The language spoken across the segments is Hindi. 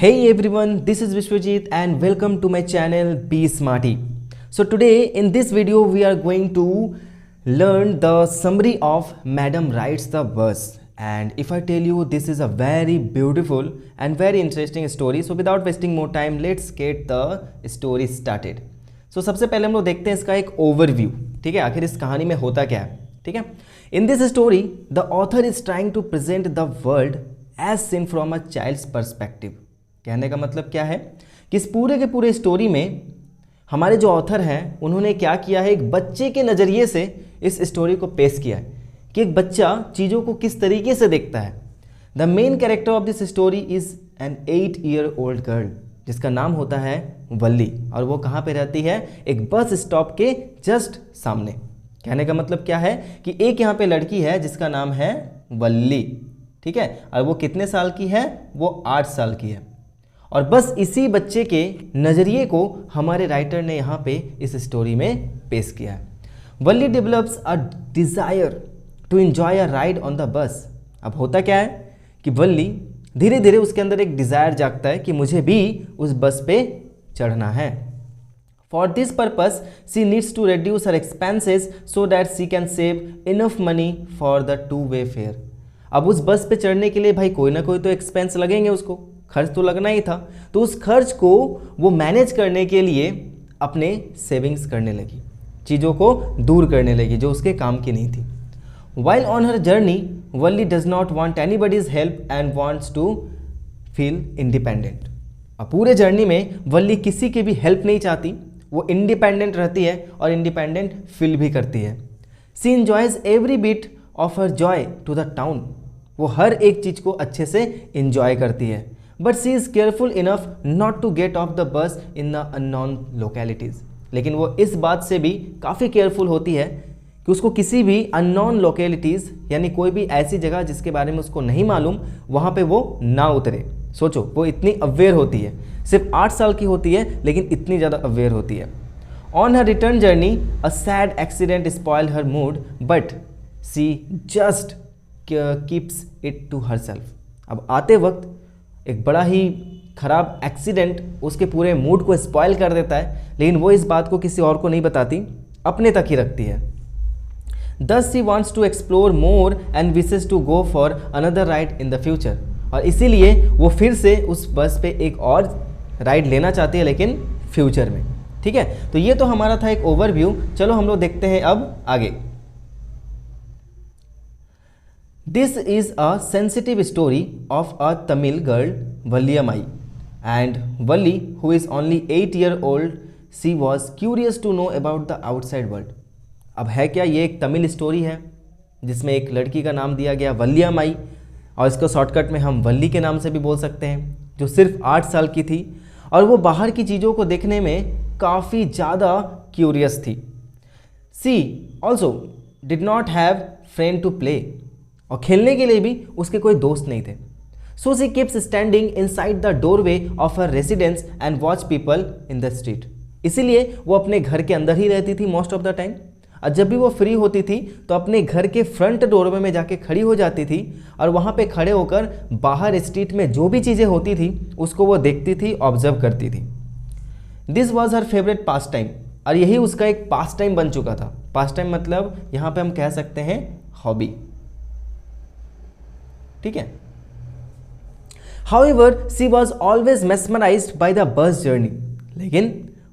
Hey everyone, this is Vishwajit and welcome to my channel Be Smarty. So today in this video we are going to learn the summary of Madam Rides the Bus. And if I tell you, this is a very beautiful and very interesting story. So without wasting more time, let's get the story started. So सबसे पहले हम लोग देखते हैं इसका एक ओवरव्यू, ठीक है, आखिर इस कहानी में होता क्या है, ठीक है। In this story the author is trying to present the world as seen from a child's perspective. कहने का मतलब क्या है कि इस पूरे के पूरे स्टोरी में हमारे जो ऑथर हैं उन्होंने क्या किया है, एक बच्चे के नज़रिए से इस स्टोरी को पेश किया है कि एक बच्चा चीज़ों को किस तरीके से देखता है। The main character of this story is an 8-year-old girl जिसका नाम होता है वल्ली, और वो कहाँ पे रहती है, एक बस स्टॉप के जस्ट सामने। कहने का मतलब क्या है कि एक यहाँ पे लड़की है जिसका नाम है वल्ली, ठीक है, और वो कितने साल की है, वो 8 साल की है। और बस इसी बच्चे के नज़रिए को हमारे राइटर ने यहाँ पे इस स्टोरी में पेश किया है। Valli develops a desire to enjoy a ride on the bus. अब होता क्या है कि वल्ली धीरे धीरे उसके अंदर एक डिज़ायर जागता है कि मुझे भी उस बस पे चढ़ना है। For this purpose she needs to reduce her expenses so that she can save enough money for the two-way fare। अब उस बस पे चढ़ने के लिए भाई कोई ना कोई तो एक्सपेंस लगेंगे, उसको खर्च तो लगना ही था। तो उस खर्च को वो मैनेज करने के लिए अपने सेविंग्स करने लगी, चीज़ों को दूर करने लगी जो उसके काम की नहीं थी। While on her journey Valli does not want anybody's help and wants to feel independent. अब पूरे जर्नी में वल्ली किसी की भी हेल्प नहीं चाहती, वो इंडिपेंडेंट रहती है और इंडिपेंडेंट फील भी करती है। She enjoys every bit of her joy to the town. वो हर एक चीज़ को अच्छे से इंजॉय करती है। But she is careful enough not to get off the bus in the unknown localities. लेकिन वो इस बात से भी काफ़ी केयरफुल होती है कि उसको किसी भी अननोन लोकेलिटीज़ यानी कोई भी ऐसी जगह जिसके बारे में उसको नहीं मालूम वहाँ पे वो ना उतरे। सोचो, वो इतनी अवेयर होती है, सिर्फ 8 साल की होती है लेकिन इतनी ज़्यादा अवेयर होती है। On her return journey a sad accident spoil her mood but she just keeps it to herself. अब आते वक्त एक बड़ा ही ख़राब एक्सीडेंट उसके पूरे मूड को स्पॉइल कर देता है, लेकिन वो इस बात को किसी और को नहीं बताती, अपने तक ही रखती है। Thus she wants to explore more and wishes to go for another ride in the future. और इसीलिए वो फिर से उस बस पे एक और राइड लेना चाहती है, लेकिन फ्यूचर में, ठीक है। तो ये तो हमारा था एक ओवरव्यू। चलो हम लोग देखते हैं अब आगे। This is a sensitive story of a Tamil girl, Valliyamai, and Valli, who is only 8-year-old, she was curious to know about the outside world। अब है क्या, ये एक तमिल स्टोरी है जिसमें एक लड़की का नाम दिया गया वल्लियामाई, और इसको शॉर्टकट में हम वल्ली के नाम से भी बोल सकते हैं, जो सिर्फ 8 साल की थी और वो बाहर की चीज़ों को देखने में काफ़ी ज़्यादा क्यूरियस थी। She also did not have friend to play, और खेलने के लिए भी उसके कोई दोस्त नहीं थे। So she keeps standing inside the doorway of her residence and watch people in the street. इसीलिए वो अपने घर के अंदर ही रहती थी मोस्ट ऑफ द टाइम, और जब भी वो फ्री होती थी तो अपने घर के फ्रंट डोरवे में जाके खड़ी हो जाती थी और वहाँ पे खड़े होकर बाहर स्ट्रीट में जो भी चीज़ें होती थी उसको वो देखती थी, ऑब्जर्व करती थी। This was her favourite pass time, और यही उसका एक पास टाइम बन चुका था। पास टाइम मतलब यहाँ पे हम कह सकते हैं हॉबी, ठीक है। However, she was always mesmerized by the bus journey। लेकिन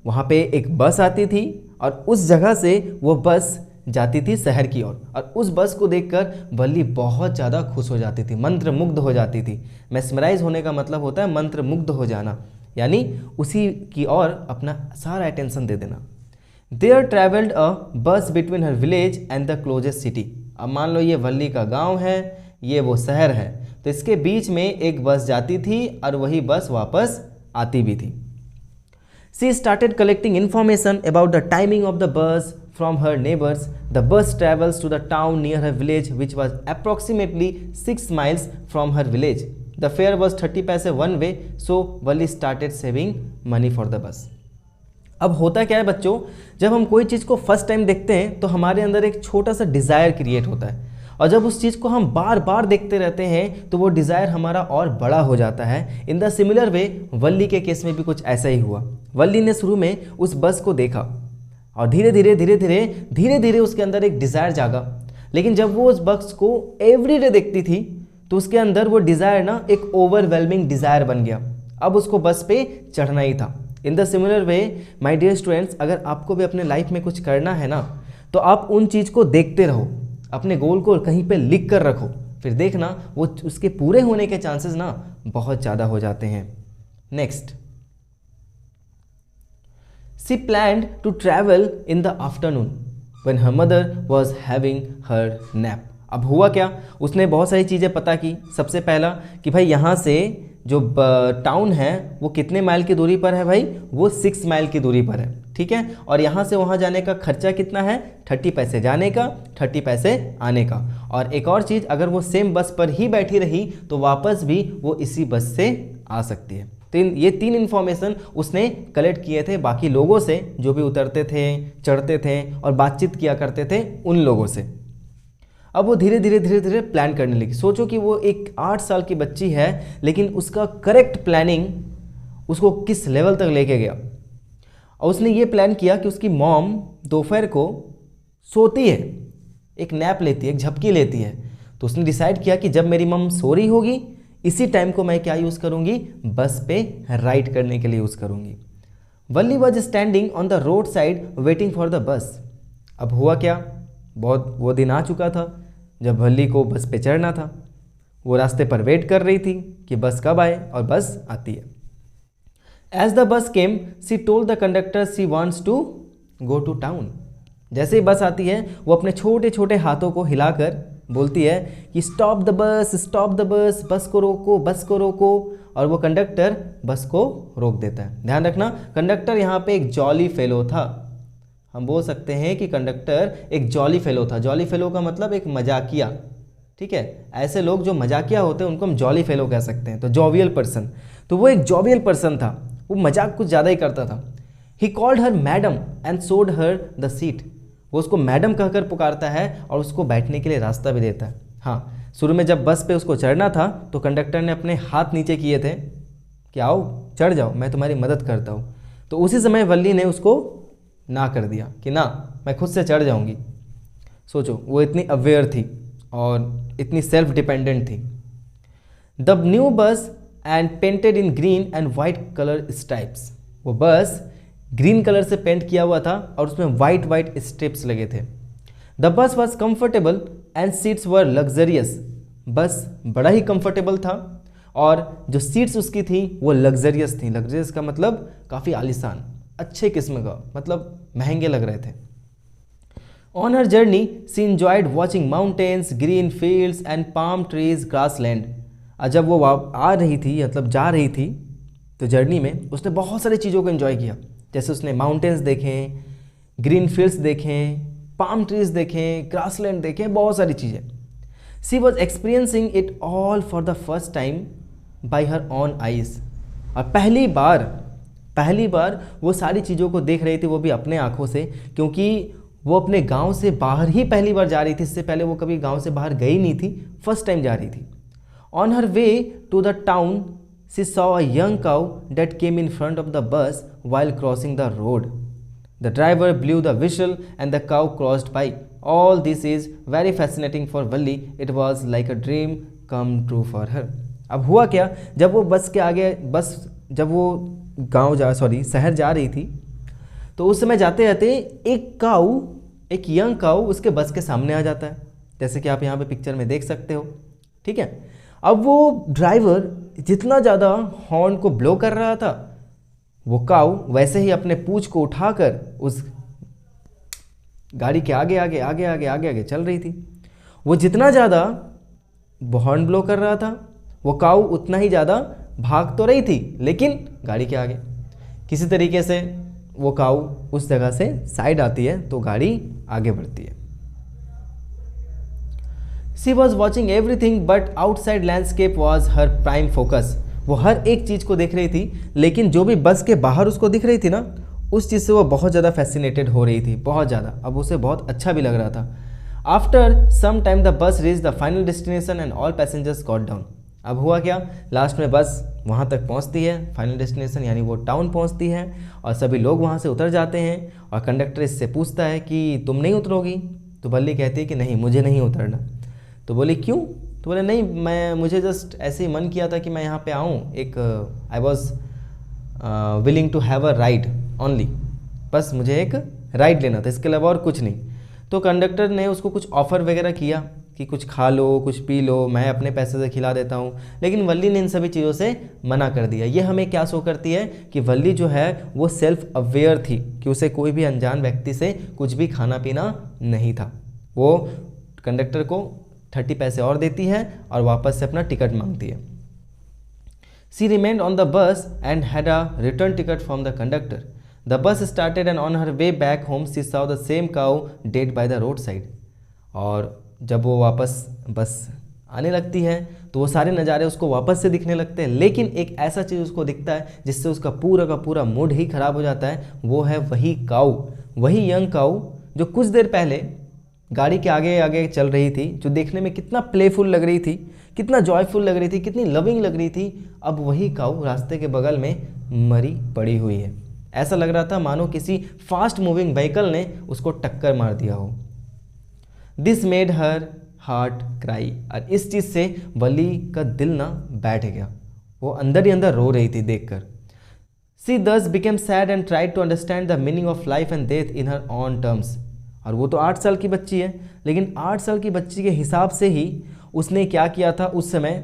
वहाँ पे एक बस आती थी और उस जगह से वो बस जाती थी शहर की ओर, और उस बस को देखकर वल्ली बहुत ज़्यादा खुश हो जाती थी, मंत्रमुग्ध हो जाती थी। मेस्मराइज होने का मतलब होता है मंत्रमुग्ध हो जाना, यानी उसी की ओर अपना सारा अटेंशन दे देना। There traveled a bus between her village and the closest city। अब मान लो ये वल्ली का गाँव है, ये वो शहर है, तो इसके बीच में एक बस जाती थी और वही बस वापस आती भी थी। She started collecting information about the timing of the bus from her neighbors। The bus travels to the town near her village, which was approximately 6 miles from her village। The fare was 30 paise one way, so Valli started saving money for the bus। अब होता क्या है बच्चों, जब हम कोई चीज़ को फर्स्ट टाइम देखते हैं तो हमारे अंदर एक छोटा सा डिज़ायर क्रिएट होता है, और जब उस चीज़ को हम बार बार देखते रहते हैं तो वो डिज़ायर हमारा और बड़ा हो जाता है। इन द सिमिलर वे वल्ली के केस में भी कुछ ऐसा ही हुआ। वल्ली ने शुरू में उस बस को देखा और धीरे धीरे उसके अंदर एक डिज़ायर जागा। लेकिन जब वो उस बस को एवरीडे देखती थी तो उसके अंदर वो डिज़ायर ना एक ओवरवेलमिंग डिज़ायर बन गया। अब उसको बस पे चढ़ना ही था। In the similar way my dear students, अगर आपको भी अपने लाइफ में कुछ करना है ना तो आप उन चीज़ को देखते रहो, अपने गोल को कहीं पे लिख कर रखो, फिर देखना वो उसके पूरे होने के चांसेस ना बहुत ज़्यादा हो जाते हैं। Next, she planned to travel in the afternoon when her mother was having her nap. अब हुआ क्या, उसने बहुत सारी चीज़ें पता की। सबसे पहला कि भाई यहाँ से जो टाउन है वो कितने माइल की दूरी पर है भाई, वो 6 माइल की दूरी पर है, ठीक है। और यहाँ से वहाँ जाने का खर्चा कितना है, 30 पैसे जाने का, 30 पैसे आने का। और एक और चीज़, अगर वो सेम बस पर ही बैठी रही तो वापस भी वो इसी बस से आ सकती है। तो ये 3 इन्फॉर्मेशन उसने कलेक्ट किए थे बाकी लोगों से जो भी उतरते थे, चढ़ते थे और बातचीत किया करते थे उन लोगों से। अब वो धीरे धीरे प्लान करने लगी। सोचो कि वो एक 8 साल की बच्ची है लेकिन उसका करेक्ट प्लानिंग उसको किस लेवल तक लेके गया। और उसने ये प्लान किया कि उसकी मॉम दोपहर को सोती है, एक नैप लेती है, एक झपकी लेती है। तो उसने डिसाइड किया कि जब मेरी मॉम सो रही होगी इसी टाइम को मैं क्या यूज़ करूँगी, बस पे राइड करने के लिए यूज़ करूँगी। Valli was standing on the road side waiting for the bus. अब हुआ क्या, बहुत वो दिन आ चुका था जब वल्ली को बस पे चढ़ना था। वो रास्ते पर वेट कर रही थी कि बस कब आए और बस आती है। As the bus came she told the conductor she wants to go to town. जैसे ही बस आती है वो अपने छोटे छोटे हाथों को हिलाकर बोलती है कि स्टॉप द बस, बस को रोको, बस को रोको। और वो कंडक्टर बस को रोक देता है। ध्यान रखना, कंडक्टर यहाँ पे एक जॉली फेलो था। हम बोल सकते हैं कि कंडक्टर एक जॉली फेलो था। जॉली फेलो का मतलब एक मजाकिया, ठीक है। ऐसे लोग जो मजाकिया होते हैं उनको हम जॉली फेलो कह सकते हैं, तो जॉवियल पर्सन। तो वो एक जॉवियल पर्सन था, वो मजाक कुछ ज़्यादा ही करता था। He called her madam and showed her the seat. वो उसको मैडम कहकर पुकारता है और उसको बैठने के लिए रास्ता भी देता है। हाँ, शुरू में जब बस पे उसको चढ़ना था तो कंडक्टर ने अपने हाथ नीचे किए थे कि आओ चढ़ जाओ, मैं तुम्हारी मदद करता हूँ। तो उसी समय वल्ली ने उसको ना कर दिया कि ना, मैं खुद से चढ़ जाऊंगी। सोचो, वो इतनी अवेयर थी और इतनी सेल्फ डिपेंडेंट थी। The new bus and painted in green and white colour stripes. वो बस ग्रीन कलर से पेंट किया हुआ था और उसमें वाइट स्ट्रिप्स लगे थे। The bus was comfortable and seats were luxurious. बस बड़ा ही कंफर्टेबल था और जो सीट्स उसकी थी वो लग्जरियस थी। लग्जरियस का मतलब काफ़ी आलीशान, अच्छे किस्म का, मतलब महंगे लग रहे थे। On her journey she enjoyed watching mountains, green fields and palm trees, grassland. जब वो आ रही थी, मतलब जा रही थी, तो जर्नी में उसने बहुत सारी चीज़ों को एंजॉय किया। जैसे उसने माउंटेन्स देखें, ग्रीन फील्ड्स देखें, पाम ट्रीज देखें, ग्रासलैंड देखें, बहुत सारी चीज़ें। She was experiencing it all for the first time by her on eyes. और पहली बार वो सारी चीज़ों को देख रही थी, वो भी अपने आँखों से, क्योंकि वो अपने गांव से बाहर ही पहली बार जा रही थी। इससे पहले वो कभी गांव से बाहर गई नहीं थी, फर्स्ट टाइम जा रही थी। On her way to the town she saw a young cow that came in front of the bus while crossing the road. The driver blew the whistle and the cow crossed by. All this is very fascinating for Valli. It was like a dream come true for her. अब हुआ क्या, जब वो बस के आगे जब वो शहर जा रही थी तो उस समय जाते जाते एक यंग काऊ उसके बस के सामने आ जाता है, जैसे कि आप यहाँ पे पिक्चर में देख सकते हो, ठीक है। अब वो ड्राइवर जितना ज़्यादा हॉर्न को ब्लो कर रहा था, वो काऊ वैसे ही अपने पूंछ को उठाकर उस गाड़ी के आगे चल रही थी। वो जितना ज़्यादा हॉर्न ब्लो कर रहा था, वो काऊ उतना ही ज़्यादा भाग तो रही थी, लेकिन गाड़ी के आगे किसी तरीके से वो काऊ उस जगह से साइड आती है तो गाड़ी आगे बढ़ती है। She was watching everything but outside landscape was her prime focus. वो हर एक चीज़ को देख रही थी, लेकिन जो भी बस के बाहर उसको दिख रही थी ना, उस चीज़ से वो बहुत ज़्यादा फैसिनेटेड हो रही थी, बहुत ज़्यादा। अब उसे बहुत अच्छा भी लग रहा था। After some time the bus reach the final destination and all passengers got down. अब हुआ क्या, लास्ट में बस वहाँ तक पहुँचती है, फाइनल डेस्टिनेशन यानी वो टाउन पहुँचती है और सभी लोग वहाँ से उतर जाते हैं और कंडक्टर इससे पूछता है कि तुम नहीं उतरोगी? तो वल्ली कहती है कि नहीं, मुझे नहीं उतरना। तो बोली क्यों? तो बोले नहीं, मुझे जस्ट ऐसे ही मन किया था कि मैं यहाँ पे आऊँ, एक I was willing to have a ride only, बस मुझे एक राइड लेना था, इसके अलावा और कुछ नहीं। तो कंडक्टर ने उसको कुछ ऑफ़र वगैरह किया कि कुछ खा लो, कुछ पी लो, मैं अपने पैसे से खिला देता हूँ, लेकिन वल्ली ने इन सभी चीज़ों से मना कर दिया। ये हमें क्या शो करती है कि वल्ली जो है वो सेल्फ अवेयर थी कि उसे कोई भी अनजान व्यक्ति से कुछ भी खाना पीना नहीं था। वो कंडक्टर को 30 पैसे और देती है और वापस से अपना टिकट मांगती है। She remained on the bus and had a return ticket from the conductor. The bus started and on her way back home she saw the same cow dead by the roadside. और जब वो वापस बस आने लगती है तो वो सारे नज़ारे उसको वापस से दिखने लगते हैं, लेकिन एक ऐसा चीज़ उसको दिखता है जिससे उसका पूरा का पूरा मूड ही ख़राब हो जाता है। वो है वही काऊ, वही यंग काऊ जो कुछ देर पहले गाड़ी के आगे आगे चल रही थी, जो देखने में कितना प्लेफुल लग रही थी, कितना जॉयफुल लग रही थी, कितनी लविंग लग रही थी। अब वही काऊ रास्ते के बगल में मरी पड़ी हुई है। ऐसा लग रहा था मानो किसी फास्ट मूविंग व्हीकल ने उसको टक्कर मार दिया हो। This made her heart cry. और इस चीज़ से वल्ली का दिल ना बैठ गया, वो अंदर ही अंदर रो रही थी देखकर। सी thus became sad and tried to understand the meaning of life and death in her own terms। और वो तो 8 साल की बच्ची है, लेकिन 8 साल की बच्ची के हिसाब से ही उसने क्या किया था, उस समय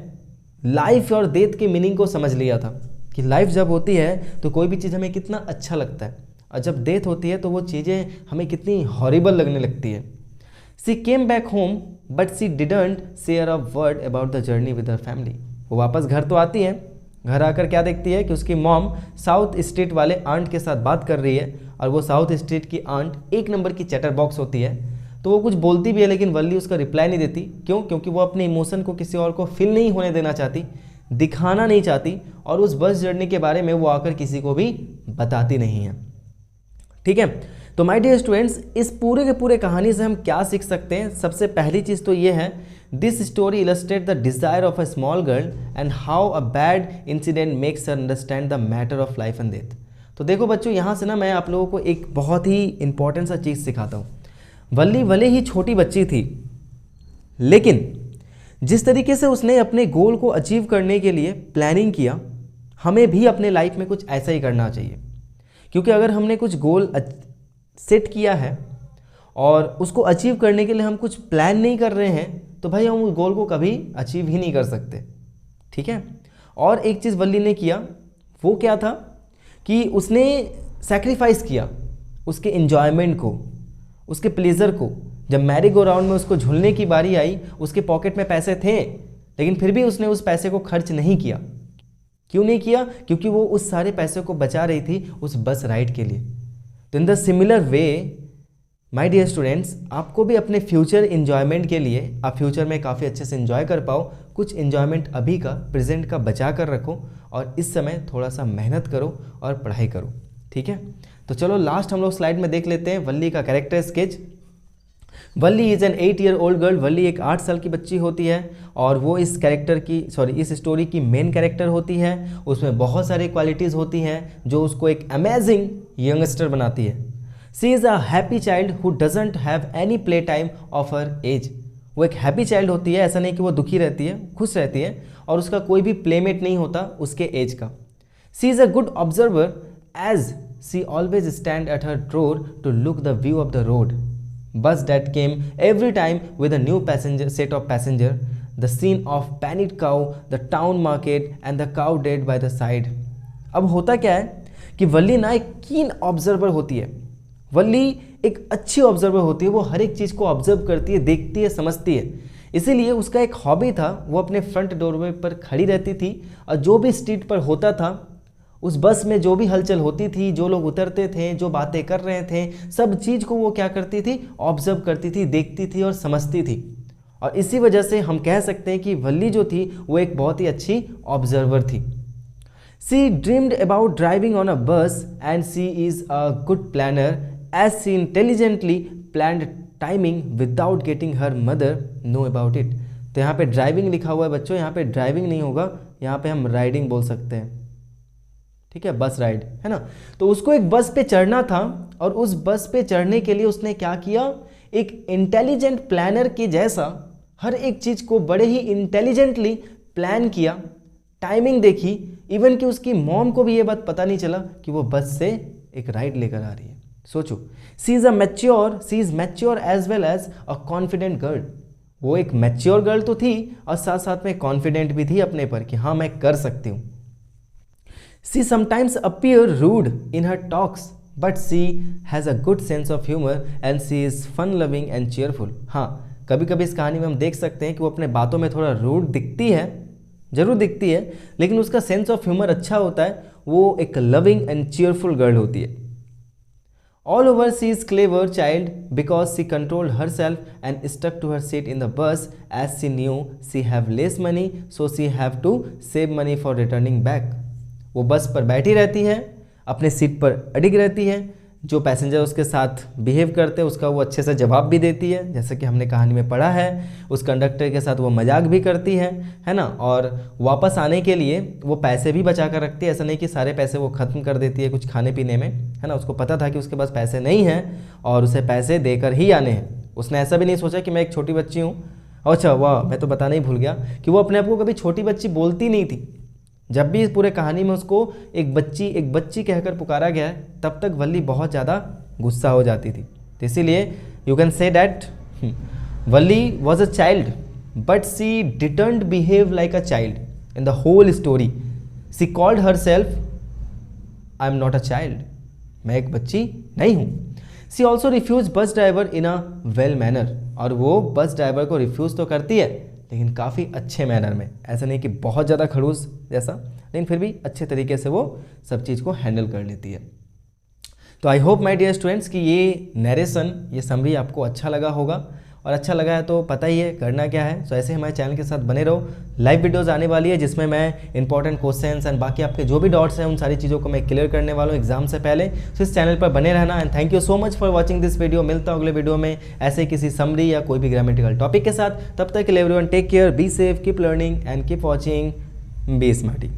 लाइफ और डेथ के मीनिंग को समझ लिया था कि लाइफ जब होती है तो कोई भी चीज़ हमें कितना अच्छा लगता है, और जब डेथ होती है तो वो चीज़ें हमें कितनी हॉरिबल लगने लगती है। She came back home but she didn't share a word about the journey with her family. वो वापस घर तो आती है, घर आकर क्या देखती है कि उसकी मॉम साउथ स्ट्रीट वाले आंट के साथ बात कर रही है, और वो साउथ स्ट्रीट की आंट 1 नंबर की चैटर बॉक्स होती है। तो वो कुछ बोलती भी है, लेकिन वल्ली उसका रिप्लाई नहीं देती। क्यों? क्योंकि वो अपने इमोशन को किसी और को फील नहीं होने देना चाहती, दिखाना नहीं चाहती, और उस बस जर्नी के बारे में वो आकर किसी को भी बताती नहीं है। ठीक है, तो माय डियर स्टूडेंट्स, इस पूरे के पूरे कहानी से हम क्या सीख सकते हैं? सबसे पहली चीज़ तो ये है, this story illustrate the desire of a small girl and how a bad incident makes her understand the matter of life and death. तो देखो बच्चों, यहाँ से ना मैं आप लोगों को एक बहुत ही इंपॉर्टेंट सा चीज़ सिखाता हूँ। वल्ली भले ही छोटी बच्ची थी, लेकिन जिस तरीके से उसने अपने गोल को अचीव करने के लिए प्लानिंग किया, हमें भी अपने लाइफ में कुछ ऐसा ही करना चाहिए। क्योंकि अगर हमने कुछ गोल सेट किया है और उसको अचीव करने के लिए हम कुछ प्लान नहीं कर रहे हैं, तो भाई हम उस गोल को कभी अचीव ही नहीं कर सकते। ठीक है, और एक चीज़ वल्ली ने किया, वो क्या था कि उसने सैक्रिफाइस किया उसके एन्जॉयमेंट को, उसके प्लेजर को। जब मैरी गो राउंड में उसको झूलने की बारी आई, उसके पॉकेट में पैसे थे, लेकिन फिर भी उसने उस पैसे को खर्च नहीं किया। क्यों नहीं किया? क्योंकि वो उस सारे पैसे को बचा रही थी उस बस राइड के लिए। तो in the similar way my dear students, आपको भी अपने फ्यूचर एन्जॉयमेंट के लिए, आप फ्यूचर में काफ़ी अच्छे से एंजॉय कर पाओ, कुछ एन्जॉयमेंट अभी का, प्रेजेंट का बचा कर रखो, और इस समय थोड़ा सा मेहनत करो और पढ़ाई करो। ठीक है, तो चलो लास्ट हम लोग स्लाइड में देख लेते हैं वल्ली का character sketch. Valli is an 8-year-old girl. Valli एक 8 साल की बच्ची होती है, और वो इस इस स्टोरी की मेन कैरेक्टर होती है। उसमें बहुत सारी क्वालिटीज़ होती हैं जो उसको एक अमेजिंग यंगस्टर बनाती है। She is a happy child who doesn't have any play time of her age. वो एक हैप्पी चाइल्ड होती है, ऐसा नहीं कि वो दुखी रहती है, खुश रहती है, और उसका कोई भी प्लेमेट नहीं होता उसके एज का। She is a good observer as she always stand at her door to look the view of the road bus that came every time with a new set of passenger, the scene of panicked cow, the town market and the cow dead by the side। अब होता क्या है कि वल्ली ना एक कीन ऑब्जर्वर होती है। वल्ली एक अच्छी ऑब्जर्वर होती है, वो हर एक चीज़ को ऑब्जर्व करती है, देखती है, समझती है। इसीलिए उसका एक हॉबी था, वो अपने फ्रंट डोरवे पर खड़ी रहती थी, और जो भी स्ट्रीट पर होता था, उस बस में जो भी हलचल होती थी, जो लोग उतरते थे, जो बातें कर रहे थे, सब चीज़ को वो क्या करती थी, ऑब्जर्व करती थी, देखती थी और समझती थी। और इसी वजह से हम कह सकते हैं कि वल्ली जो थी वो एक बहुत ही अच्छी ऑब्जर्वर थी। She dreamed about driving on a bus and she is a good planner as she intelligently planned timing without getting her mother know about it. तो यहाँ पे ड्राइविंग लिखा हुआ है बच्चों, यहाँ पे ड्राइविंग नहीं होगा, यहाँ पे हम राइडिंग बोल सकते हैं, ठीक है, बस राइड, है ना। तो उसको एक बस पे चढ़ना था और उस बस पे चढ़ने के लिए उसने क्या किया, एक इंटेलिजेंट प्लानर के जैसा हर एक चीज़ को बड़े ही इंटेलिजेंटली प्लान किया, टाइमिंग देखी, इवन कि उसकी मॉम को भी ये बात पता नहीं चला कि वो बस से एक राइड लेकर आ रही है। सोचो, she is mature as well as a confident girl. वो एक मैच्योर गर्ल तो थी और साथ साथ में कॉन्फिडेंट भी थी अपने पर कि हाँ मैं कर सकती हूँ। She sometimes appear rude in her talks but she has a good sense of humour and she is fun loving and cheerful. हाँ, कभी कभी इस कहानी में हम देख सकते हैं कि वो अपने बातों में थोड़ा रूड दिखती है, जरूर दिखती है, लेकिन उसका सेंस ऑफ ह्यूमर अच्छा होता है, वो एक लविंग एंड चेयरफुल गर्ल होती है। All over she is clever child because she controlled herself and stuck to her seat in the bus as she knew she have less money so she have to save money for returning back। वो बस पर बैठी रहती है, अपने सीट पर अडिग रहती है, जो पैसेंजर उसके साथ बिहेव करते हैं उसका वो अच्छे से जवाब भी देती है, जैसे कि हमने कहानी में पढ़ा है। उस कंडक्टर के साथ वो मजाक भी करती है ना, और वापस आने के लिए वो पैसे भी बचा कर रखती है। ऐसा नहीं कि सारे पैसे वो ख़त्म कर देती है कुछ खाने पीने में, है ना। उसको पता था कि उसके पास पैसे नहीं हैं और उसे पैसे देकर ही आने हैं। उसने ऐसा भी नहीं सोचा कि मैं एक छोटी बच्ची हूँ। अच्छा वाह, मैं तो बताना ही भूल गया कि वो अपने आप को कभी छोटी बच्ची बोलती नहीं थी। जब भी इस पूरे कहानी में उसको एक बच्ची कहकर पुकारा गया है, तब तक वल्ली बहुत ज़्यादा गुस्सा हो जाती थी। तो इसीलिए you can say that Valli was a child but she didn't behave like a child in the whole story. She called herself I am not a child, मैं एक बच्ची नहीं हूँ। She also refuse bus driver in a well manner, और वो बस ड्राइवर को रिफ्यूज़ तो करती है लेकिन काफ़ी अच्छे मैनर में। ऐसा नहीं कि बहुत ज़्यादा खड़ूस जैसा, लेकिन फिर भी अच्छे तरीके से वो सब चीज़ को हैंडल कर लेती है। तो I hope my dear students कि ये नरेशन, ये समरी आपको अच्छा लगा होगा, और अच्छा लगा है तो पता ही है करना क्या है। तो ऐसे हमारे चैनल के साथ बने रहो। लाइव वीडियोस आने वाली है जिसमें मैं इंपॉर्टेंट क्वेश्चंस एंड बाकी आपके जो भी डाउट्स हैं उन सारी चीज़ों को मैं क्लियर करने वाला हूँ एग्जाम से पहले। तो इस चैनल पर बने रहना and thank you so much for watching this video. मिलता हूँ अगले वीडियो में ऐसे किसी समरी या कोई भी ग्रामेटिकल टॉपिक के साथ। तब तक के लिए everyone take care, be safe, keep learning and keep watching be smarty.